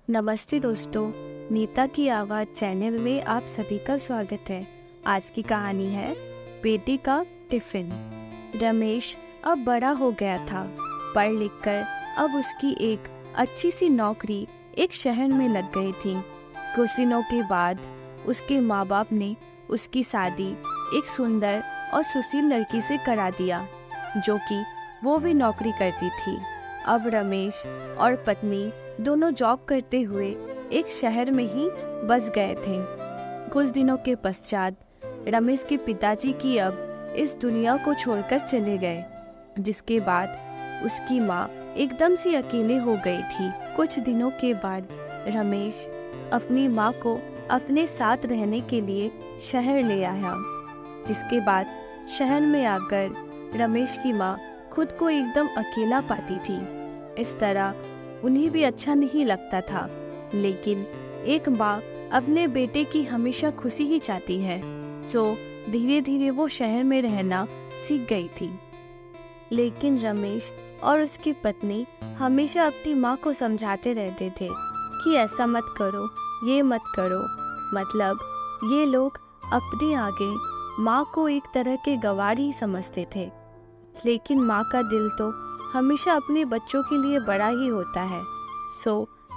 नमस्ते दोस्तों, नीता की आवाज़ चैनल में आप सभी का स्वागत है। आज की कहानी है बेटी का टिफ़िन। रमेश अब बड़ा हो गया था। पढ़ लिख कर अब उसकी एक अच्छी सी नौकरी एक शहर में लग गई थी। कुछ दिनों के बाद उसके माँ बाप ने उसकी शादी एक सुंदर और सुशील लड़की से करा दिया, जो कि वो भी नौकरी करती थी। अब रमेश और पत्नी दोनों जॉब करते हुए एक शहर में ही बस गए थे। कुछ दिनों के पश्चात रमेश के पिताजी की अब इस दुनिया को छोड़कर चले गए, जिसके बाद उसकी माँ एकदम से अकेले हो गई थी। कुछ दिनों के बाद रमेश अपनी माँ को अपने साथ रहने के लिए शहर ले आया, जिसके बाद शहर में आकर रमेश की माँ खुद को एकदम अकेला पाती थी। इस तरह उन्हें भी अच्छा नहीं लगता था, लेकिन एक माँ अपने बेटे की हमेशा खुशी ही चाहती है, सो धीरे धीरे वो शहर में रहना सीख गई थी। लेकिन रमेश और उसकी पत्नी हमेशा अपनी माँ को समझाते रहते थे कि ऐसा मत करो, ये मत करो। मतलब ये लोग अपने आगे माँ को एक तरह के गंवार ही समझते थे, लेकिन माँ का दिल तो हमेशा अपने बच्चों के लिए बड़ा ही होता है। सो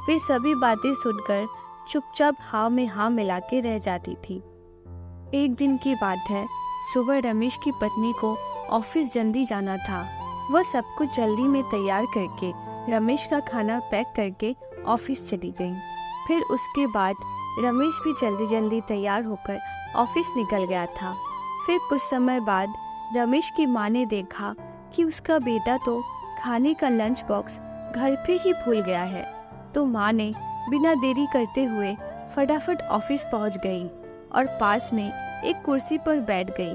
वे सभी बातें सुनकर चुपचाप हाँ में हाँ मिला के रह जाती थी। एक दिन की बात है, सुबह रमेश की पत्नी को ऑफिस जल्दी जाना था। वह सब कुछ जल्दी में तैयार करके रमेश का खाना पैक करके ऑफिस चली गई। फिर उसके बाद रमेश भी जल्दी जल्दी तैयार होकर ऑफिस निकल गया था। फिर कुछ समय बाद रमेश की माँ ने देखा कि उसका बेटा तो खाने का लंच बॉक्स घर पे ही भूल गया है, तो माँ ने बिना देरी करते हुए फटाफट ऑफिस पहुंच गई और पास में एक कुर्सी पर बैठ गई,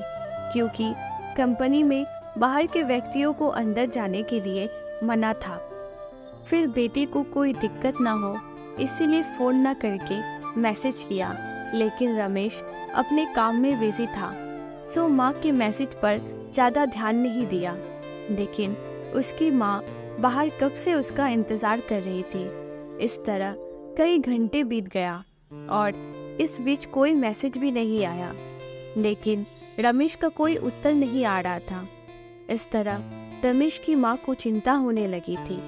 क्योंकि कंपनी में बाहर के व्यक्तियों को अंदर जाने के लिए मना था। फिर बेटे को कोई दिक्कत ना हो इसीलिए फ़ोन ना करके मैसेज किया, लेकिन रमेश अपने काम में बिजी था, सो माँ के मैसेज पर ज़्यादा ध्यान नहीं दिया। लेकिन उसकी माँ बाहर कब से उसका इंतज़ार कर रही थी। इस तरह कई घंटे बीत गया और इस बीच कोई मैसेज भी नहीं आया, लेकिन रमेश का कोई उत्तर नहीं आ रहा था। इस तरह रमेश की माँ को चिंता होने लगी थी।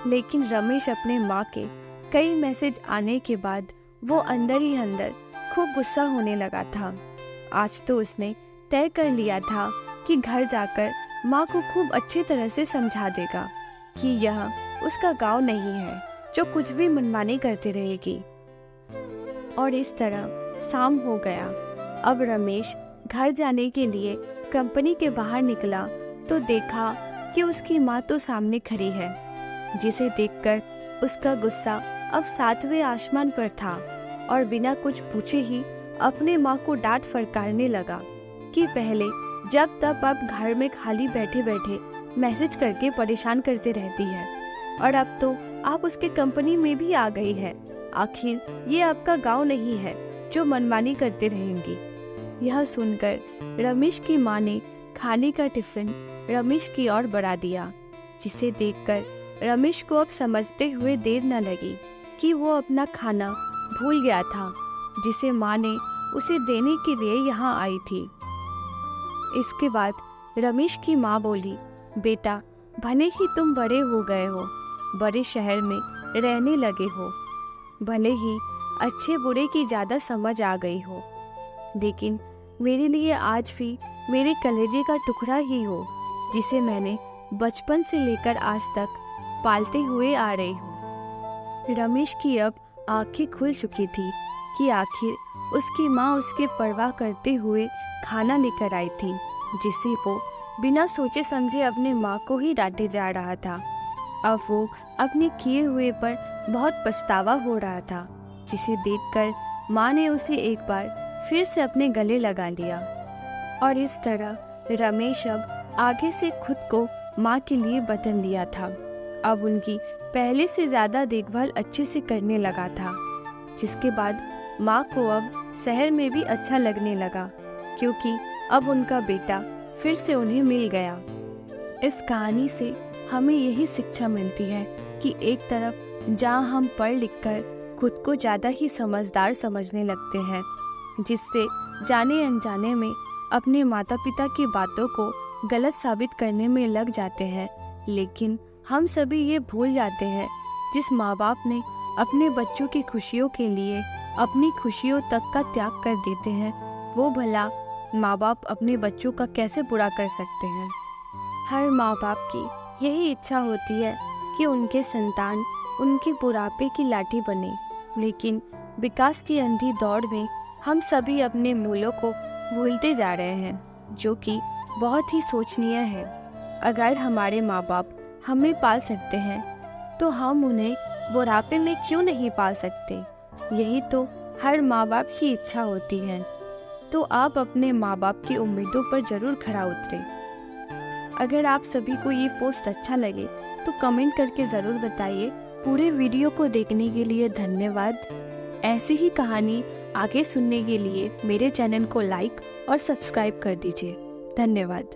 लेकिन रमेश अपने माँ के कई मैसेज आने के बाद वो अंदर ही अंदर खूब गुस्सा होने लगा था। आज तो उसने तय कर लिया था कि घर जाकर माँ को खूब अच्छी तरह से समझा देगा कि यह उसका गांव नहीं है जो कुछ भी मनमानी करती रहेगी। और इस तरह शाम हो गया। अब रमेश घर जाने के लिए कंपनी के बाहर निकला तो देखा कि उसकी माँ तो सामने खड़ी है, जिसे देखकर उसका गुस्सा अब 7वें आसमान पर था और बिना कुछ पूछे ही अपने माँ को डांट फटकारने लगा कि पहले जब तब आप घर में खाली बैठे बैठे मैसेज करके परेशान करते रहती है, और अब तो आप उसके कंपनी में भी आ गई है। आखिर ये आपका गांव नहीं है जो मनमानी करते रहेंगी। यह सुनकर रमेश की माँ ने खाने का टिफिन रमेश की ओर बढ़ा दिया, जिसे देखकर रमेश को अब समझते हुए देर न लगी कि वो अपना खाना भूल गया था, जिसे माँ ने उसे देने के लिए यहाँ आई थी। इसके बाद रमेश की माँ बोली, बेटा, भले ही तुम बड़े हो गए हो, बड़े शहर में रहने लगे हो, भले ही अच्छे बुरे की ज़्यादा समझ आ गई हो, लेकिन मेरे लिए आज भी मेरे कलेजे का टुकड़ा ही हो, जिसे मैंने बचपन से लेकर आज तक पालते हुए आ रही हूँ। रमेश की अब आंखें खुल चुकी थी कि आखिर उसकी माँ उसके परवाह करते हुए खाना लेकर आई थी, जिसे वो बिना सोचे समझे अपने माँ को ही डांटे जा रहा था। अब वो अपने किए हुए पर बहुत पछतावा हो रहा था, जिसे देखकर माँ ने उसे एक बार फिर से अपने गले लगा लिया। और इस तरह रमेश अब आगे से खुद को माँ के लिए बदल लिया था। अब उनकी पहले से ज़्यादा देखभाल अच्छे से करने लगा था, जिसके बाद माँ को अब शहर में भी अच्छा लगने लगा, क्योंकि अब उनका बेटा फिर से उन्हें मिल गया। इस कहानी से हमें यही शिक्षा मिलती है कि एक तरफ जहाँ हम पढ़ लिख कर खुद को ज़्यादा ही समझदार समझने लगते हैं, जिससे जाने अनजाने में अपने माता पिता की बातों को गलत साबित करने में लग जाते हैं। लेकिन हम सभी ये भूल जाते हैं, जिस माँ बाप ने अपने बच्चों की खुशियों के लिए अपनी खुशियों तक का त्याग कर देते हैं, वो भला माँ बाप अपने बच्चों का कैसे बुरा कर सकते हैं। हर माँ बाप की यही इच्छा होती है कि उनके संतान उनके बुढ़ापे की लाठी बने, लेकिन विकास की अंधी दौड़ में हम सभी अपने मूल्यों को भूलते जा रहे हैं, जो कि बहुत ही सोचनीय है। अगर हमारे माँ बाप हमें पाल सकते हैं तो हम उन्हें बुढ़ापे में क्यों नहीं पाल सकते। यही तो हर माँ बाप की इच्छा होती है। तो आप अपने माँ बाप की उम्मीदों पर ज़रूर खरा उतरें। अगर आप सभी को ये पोस्ट अच्छा लगे तो कमेंट करके ज़रूर बताइए। पूरे वीडियो को देखने के लिए धन्यवाद। ऐसी ही कहानी आगे सुनने के लिए मेरे चैनल को लाइक और सब्सक्राइब कर दीजिए। धन्यवाद।